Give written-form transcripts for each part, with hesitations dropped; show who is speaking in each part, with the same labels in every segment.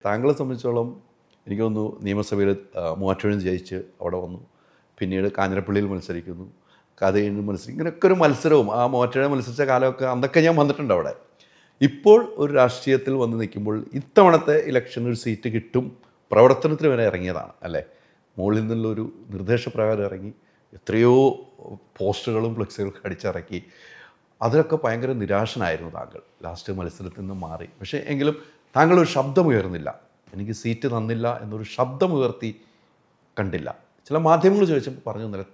Speaker 1: താങ്കളെ സംബന്ധിച്ചോളം എനിക്ക് തോന്നുന്നു നിയമസഭയിൽ മൂവാറ്റുപുഴയിൽ ജയിച്ച് അവിടെ വന്നു. പിന്നീട് കാഞ്ഞിരപ്പള്ളിയിൽ മത്സരിക്കുന്നു, കഥയിൽ മത്സരിക്കും. ഇങ്ങനെയൊക്കെ ഒരു മത്സരവും ആ മൂവാറ്റുപുഴ മത്സരിച്ച കാലമൊക്കെ അന്നൊക്കെ ഞാൻ വന്നിട്ടുണ്ട് അവിടെ. ഇപ്പോൾ ഒരു രാഷ്ട്രീയത്തിൽ വന്ന് നിൽക്കുമ്പോൾ ഇത്തവണത്തെ ഇലക്ഷന് ഒരു സീറ്റ് കിട്ടും പ്രവർത്തനത്തിന് വരെ ഇറങ്ങിയതാണ് അല്ലേ? മുകളിൽ നിന്നുള്ളൊരു നിർദ്ദേശപ്രകാരം ഇറങ്ങി എത്രയോ പോസ്റ്ററുകളും ഫ്ലെക്സുകളൊക്കെ അടിച്ചിറക്കി. അതിലൊക്കെ ഭയങ്കര നിരാശനായിരുന്നു താങ്കൾ ലാസ്റ്റ് മത്സരത്തിൽ നിന്ന് മാറി. പക്ഷേ എങ്കിലും താങ്കളൊരു ശബ്ദമുയർന്നില്ല, എനിക്ക് സീറ്റ് തന്നില്ല എന്നൊരു ശബ്ദമുയർത്തി കണ്ടില്ല. ചില മാധ്യമങ്ങൾ ചോദിച്ചപ്പോൾ പറഞ്ഞു തന്നില്ല,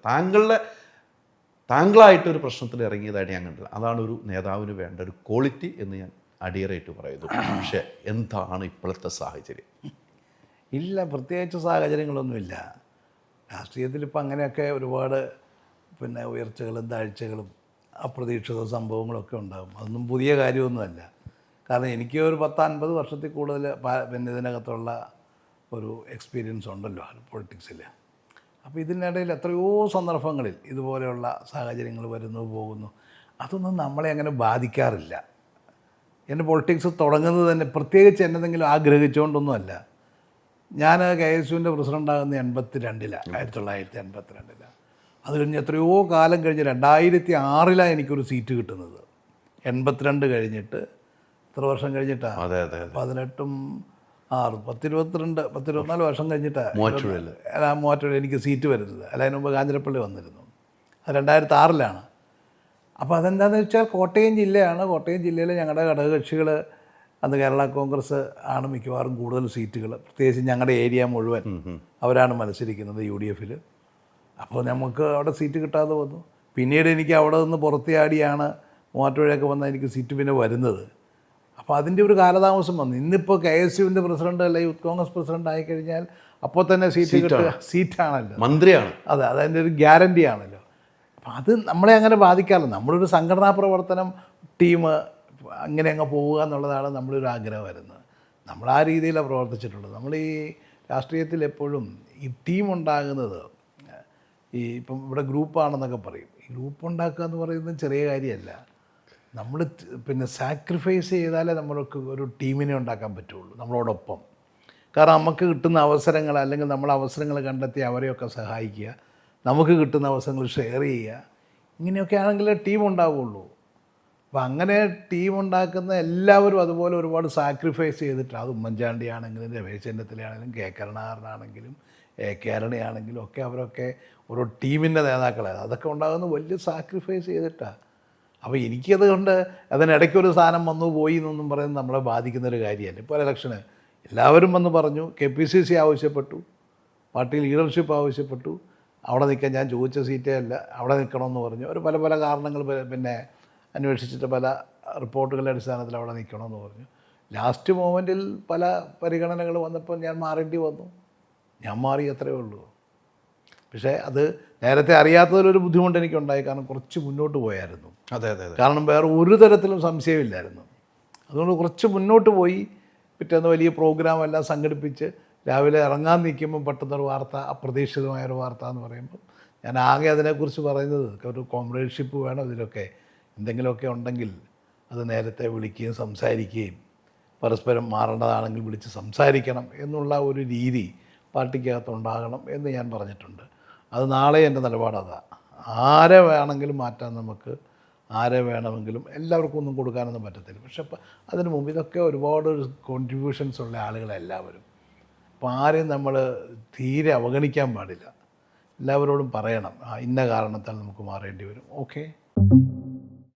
Speaker 1: താങ്കളായിട്ടൊരു പ്രശ്നത്തിൽ ഇറങ്ങിയതായിട്ട് ഞാൻ കണ്ടില്ല. അതാണ് ഒരു നേതാവിന് വേണ്ട ഒരു ക്വാളിറ്റി എന്ന് ഞാൻ അടിയറായിട്ട് പറയുന്നു. പക്ഷേ എന്താണ് ഇപ്പോഴത്തെ സാഹചര്യം?
Speaker 2: ഇല്ല, പ്രത്യേകിച്ച് സാഹചര്യങ്ങളൊന്നുമില്ല. രാഷ്ട്രീയത്തിൽ ഇപ്പം അങ്ങനെയൊക്കെ ഒരുപാട് ഉയർച്ചകളും താഴ്ചകളും അപ്രതീക്ഷിത സംഭവങ്ങളൊക്കെ ഉണ്ടാകും. അതൊന്നും പുതിയ കാര്യമൊന്നുമല്ല. കാരണം എനിക്ക് ഒരു 10-50 വർഷത്തിൽ കൂടുതൽ ഇതിനകത്തുള്ള ഒരു എക്സ്പീരിയൻസ് ഉണ്ടല്ലോ പൊളിറ്റിക്സിൽ. അപ്പോൾ ഇതിനിടയിൽ എത്രയോ സന്ദർഭങ്ങളിൽ ഇതുപോലെയുള്ള സാഹചര്യങ്ങൾ വരുന്നു പോകുന്നു. അതൊന്നും നമ്മളെ അങ്ങനെ ബാധിക്കാറില്ല. എൻ്റെ പൊളിറ്റിക്സ് തുടങ്ങുന്നത് തന്നെ പ്രത്യേകിച്ച് എന്തെങ്കിലും ആഗ്രഹിച്ചുകൊണ്ടൊന്നുമല്ല. ഞാൻ KSUവിൻ്റെ പ്രസിഡൻ്റാകുന്ന 1982 അത് കഴിഞ്ഞ് എത്രയോ കാലം കഴിഞ്ഞ് 2006 എനിക്കൊരു സീറ്റ് കിട്ടുന്നത്. 82 കഴിഞ്ഞിട്ട് എത്ര വർഷം കഴിഞ്ഞിട്ടാണ്? 18 6 10-24 വർഷം കഴിഞ്ഞിട്ടാണ് മൂവാറ്റുപുഴ എനിക്ക് സീറ്റ് വരുന്നത്. അല്ല, അതിന് മുമ്പ് കാഞ്ഞിരപ്പള്ളി വന്നിരുന്നു. അത് 2006 അപ്പോൾ അതെന്താണെന്ന് വെച്ചാൽ കോട്ടയം ജില്ലയാണ്. കോട്ടയം ജില്ലയിൽ ഞങ്ങളുടെ ഘടകകക്ഷികൾ അന്ന് കേരള കോൺഗ്രസ് ആണ് മിക്കവാറും കൂടുതൽ സീറ്റുകൾ, പ്രത്യേകിച്ച് ഞങ്ങളുടെ ഏരിയ മുഴുവൻ അവരാണ് മത്സരിക്കുന്നത് UDF. അപ്പോൾ നമുക്ക് അവിടെ സീറ്റ് കിട്ടാതെ വന്നു. പിന്നീട് എനിക്ക് അവിടെ നിന്ന് പുറത്തിയാടിയാണ് മൂവാറ്റുപുഴയൊക്കെ വന്നാൽ എനിക്ക് സീറ്റ് പിന്നെ വരുന്നത്. അപ്പോൾ അതിൻ്റെ ഒരു കാലതാമസം വന്നു. ഇന്നിപ്പോൾ KSUവിൻ്റെ പ്രസിഡന്റ് അല്ലെങ്കിൽ യൂത്ത് കോൺഗ്രസ് പ്രസിഡന്റ് ആയിക്കഴിഞ്ഞാൽ അപ്പോൾ തന്നെ സീറ്റ് കിട്ടുക സീറ്റാണല്ലോ, മന്ത്രിയാണ്. അതെ, അതതിൻ്റെ ഒരു ഗ്യാരണ്ടി ആണല്ലോ. അപ്പം അത് നമ്മളെ അങ്ങനെ ബാധിക്കാറില്ല. നമ്മളൊരു സംഘടനാ പ്രവർത്തനം, ടീം അങ്ങനെ അങ്ങ് പോവുക എന്നുള്ളതാണ് നമ്മളൊരു ആഗ്രഹം വരുന്നത്. നമ്മൾ ആ രീതിയിലാണ് പ്രവർത്തിച്ചിട്ടുള്ളത്. നമ്മൾ ഈ രാഷ്ട്രീയത്തിൽ എപ്പോഴും ഈ ടീം ഉണ്ടാകുന്നത്, ഇപ്പം ഇവിടെ ഗ്രൂപ്പാണെന്നൊക്കെ പറയും. ഈ ഗ്രൂപ്പ് ഉണ്ടാക്കുക എന്ന് പറയുന്നത് ചെറിയ കാര്യമല്ല. നമ്മൾ സാക്രിഫൈസ് ചെയ്താലേ നമ്മൾക്ക് ഒരു ടീമിനെ ഉണ്ടാക്കാൻ പറ്റുള്ളൂ നമ്മളോടൊപ്പം. കാരണം നമുക്ക് കിട്ടുന്ന അവസരങ്ങൾ, അല്ലെങ്കിൽ നമ്മൾ അവസരങ്ങൾ കണ്ടെത്തി അവരെയൊക്കെ സഹായിക്കുക, നമുക്ക് കിട്ടുന്ന അവസരങ്ങൾ ഷെയർ ചെയ്യുക, ഇങ്ങനെയൊക്കെ ആണെങ്കിലേ ടീം ഉണ്ടാവുകയുള്ളൂ. അപ്പോൾ അങ്ങനെ ടീം ഉണ്ടാക്കുന്ന എല്ലാവരും അതുപോലെ ഒരുപാട് സാക്രിഫൈസ് ചെയ്തിട്ടാണ്. അത് ഉമ്മൻചാണ്ടി ആണെങ്കിലും രമേശ് ചെന്നിത്തലയാണെങ്കിലും കരുണാകരനാണെങ്കിലും കേരളയാണെങ്കിലും ഒക്കെ അവരൊക്കെ ഓരോ ടീമിൻ്റെ നേതാക്കളാണ്. അതൊക്കെ ഉണ്ടാകുന്ന വലിയ സാക്രിഫൈസ് ചെയ്തിട്ടാണ്. അപ്പോൾ എനിക്കത് കൊണ്ട് അതിനിടയ്ക്കൊരു സാധനം വന്നു പോയി എന്നൊന്നും പറയുന്നത് നമ്മളെ ബാധിക്കുന്നൊരു കാര്യമല്ല. ഇപ്പോൾ ഇലക്ഷന് എല്ലാവരും വന്ന് പറഞ്ഞു, KPCC ആവശ്യപ്പെട്ടു, പാർട്ടി ലീഡർഷിപ്പ് ആവശ്യപ്പെട്ടു, അവിടെ നിൽക്കാൻ ഞാൻ ചോദിച്ച സീറ്റേ അല്ല, അവിടെ നിൽക്കണമെന്ന് പറഞ്ഞു. അവർ പല പല കാരണങ്ങൾ അന്വേഷിച്ചിട്ട് പല റിപ്പോർട്ടുകളുടെ അടിസ്ഥാനത്തിൽ അവിടെ നിൽക്കണമെന്ന് പറഞ്ഞു. ലാസ്റ്റ് മൊമെൻറ്റിൽ പല പരിഗണനകൾ വന്നപ്പോൾ ഞാൻ മാറേണ്ടി വന്നു. ഞാൻ മാറി, അത്രയേ ഉള്ളൂ. പക്ഷേ അത് നേരത്തെ അറിയാത്തതിലൊരു ബുദ്ധിമുട്ട് എനിക്കുണ്ടായി. കാരണം കുറച്ച് മുന്നോട്ട് പോയായിരുന്നു.
Speaker 1: അതെ.
Speaker 2: കാരണം വേറെ ഒരു തരത്തിലും സംശയമില്ലായിരുന്നു. അതുകൊണ്ട് കുറച്ച് മുന്നോട്ട് പോയി. പിറ്റേന്ന് വലിയ പ്രോഗ്രാം എല്ലാം സംഘടിപ്പിച്ച് രാവിലെ ഇറങ്ങാൻ നിൽക്കുമ്പം പെട്ടെന്നൊരു വാർത്ത, അപ്രതീക്ഷിതമായൊരു വാർത്ത എന്ന് പറയുമ്പം ഞാൻ ആകെ അതിനെക്കുറിച്ച് പറയുന്നത് ഒരു കോംറേഡ്ഷിപ്പ് വേണം. ഇതിലൊക്കെ എന്തെങ്കിലുമൊക്കെ ഉണ്ടെങ്കിൽ അത് നേരത്തെ വിളിക്കുകയും സംസാരിക്കുകയും പരസ്പരം മാറേണ്ടതാണെങ്കിൽ വിളിച്ച് സംസാരിക്കണം എന്നുള്ള ഒരു രീതി പാർട്ടിക്കകത്തുണ്ടാകണം എന്ന് ഞാൻ പറഞ്ഞിട്ടുണ്ട്. അത് നാളെ എൻ്റെ നിലപാടതാണ്. ആരെ വേണമെങ്കിലും മാറ്റാൻ നമുക്ക്, ആരെ വേണമെങ്കിലും, എല്ലാവർക്കും ഒന്നും കൊടുക്കാനൊന്നും പറ്റത്തില്ല. പക്ഷെ അതിന് മുമ്പ് ഇതൊക്കെ ഒരുപാട് കോൺട്രിബ്യൂഷൻസ് ഉള്ള ആളുകളെല്ലാവരും. അപ്പോൾ ആരെയും നമ്മൾ തീരെ അവഗണിക്കാൻ പാടില്ല. എല്ലാവരോടും പറയണം, ഇന്ന കാരണത്താൽ നമുക്ക് മാറേണ്ടി വരും, ഓക്കെ.